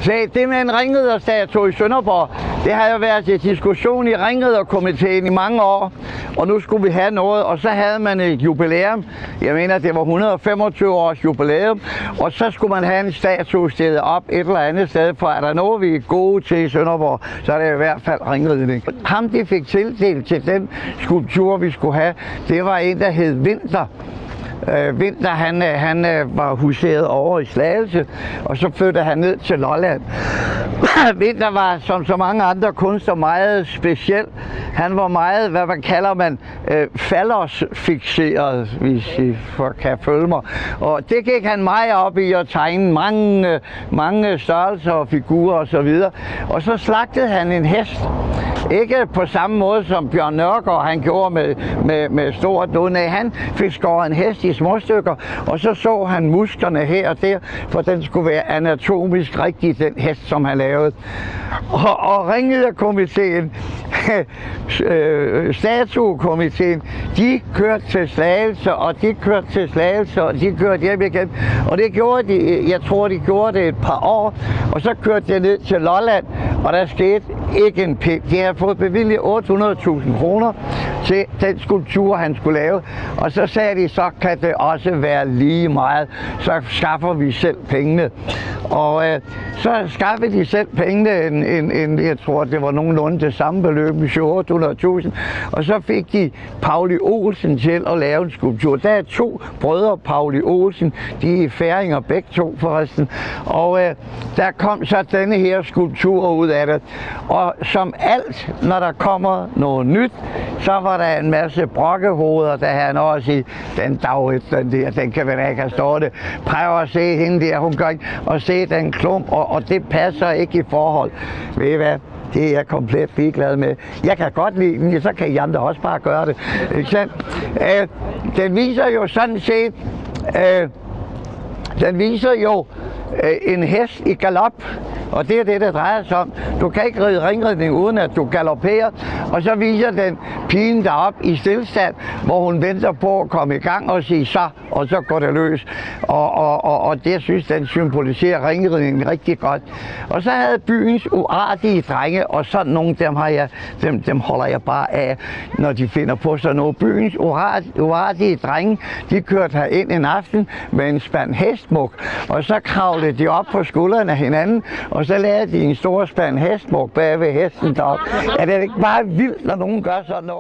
Så det med en ringriderstatue i Sønderborg, det har jo været til diskussion i ringriderkomiteen i mange år, og nu skulle vi have noget, og så havde man et jubilæum. Jeg mener, det var 125 års jubilæum, og så skulle man have en statue stillet op et eller andet sted, for er der noget, vi er gode til i Sønderborg, så er det i hvert fald ringridning. Ham, de fik tildelt til den skulptur, vi skulle have, det var en, der hed Vinter. Vinter, han var huseret over i Slagelse, og så flyttede han ned til Lolland. Vinter var, som så mange andre kunstnere, meget speciel. Han var meget, hvad man kalder fallosfikseret, hvis I kan følge mig. Og det gik han meget op i at tegne mange størrelser og figurer osv. Og så slagtede han en hest. Ikke på samme måde som Bjørn Nørgaard han gjorde med stor død. Nej, han fik skåret en hest i små stykker, og så han musklerne her og der, for den skulle være anatomisk rigtig, den hest, som han lavede. Og ringriderkomiteen, statuekomiteen, de kørte til Slagelse, og de kørte til Slagelse, og de kørte hjem igen. Og det gjorde de, jeg tror, de gjorde det et par år, og så kørte de ned til Lolland, og der skete ikke en pind. De havde fået bevilget 800.000 kroner til den skulptur, han skulle lave. Og så sagde de, så kan det også være lige meget. Så skaffer vi selv pengene. Og så skaffede de selv pengene, jeg tror, det var nogenlunde det samme beløb, 800.000. Og så fik de Pauli Olsen til at lave en skulptur. Der er 2 brødre, Pauli Olsen, de er færinger begge to forresten. Og der kom så denne her skulptur ud af det. Og som alt, når der kommer noget nyt, så var der en masse brokkehoveder, der havde noget at sige, den dag, den kan vel ikke have stået det. Prøv at se hende der, hun gør ikke, og se den klump, og det passer ikke i forhold. Ved I hvad? Det er jeg komplet ligeglad med. Jeg kan godt lide den, så kan I andre også bare gøre det. Ikke sandt? Den viser jo sådan set, en hest i galop, og det er det, det drejer sig om. Du kan ikke ride ringridning uden at du galopperer, og så viser den pigen deroppe i stillestand, hvor hun venter på at komme i gang og sige så, og så går det løs. Og det synes den symboliserer ringridningen rigtig godt. Og så havde byens uartige drenge, og sådan nogle, dem holder jeg bare af, når de finder på sådan noget. Byens uartige drenge, de kørte herind en aften med en spand hestmuk, og så kravlede de op på skuldrene af hinanden, og så lavede de en stor spand hestmuk bag ved hesten deroppe. Er det ikke bare vildt, når nogen gør sådan noget?